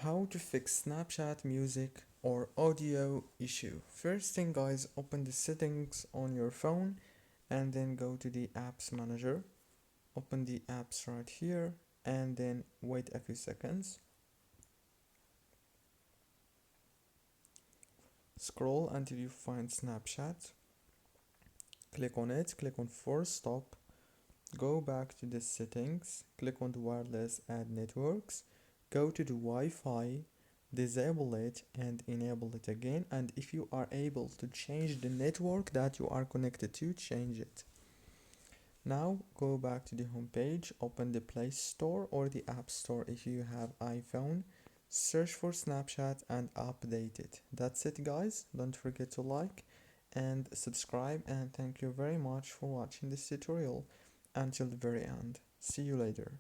How to fix Snapchat music or audio issue. First thing guys, open the settings on your phone and then go to the apps manager. Open the apps right here and then wait a few seconds. Scroll until you find Snapchat. Click on it, click on force stop. Go back to the settings, click on the wireless add networks, go to the Wi-Fi, disable it and enable it again, and if you are able to change the network that you are connected to, change it. Now go back to the home page, open the Play Store or the App Store if you have iPhone, search for Snapchat and update it. That's it guys, don't forget to like and subscribe, and thank you very much for watching this tutorial until the very end. See you later.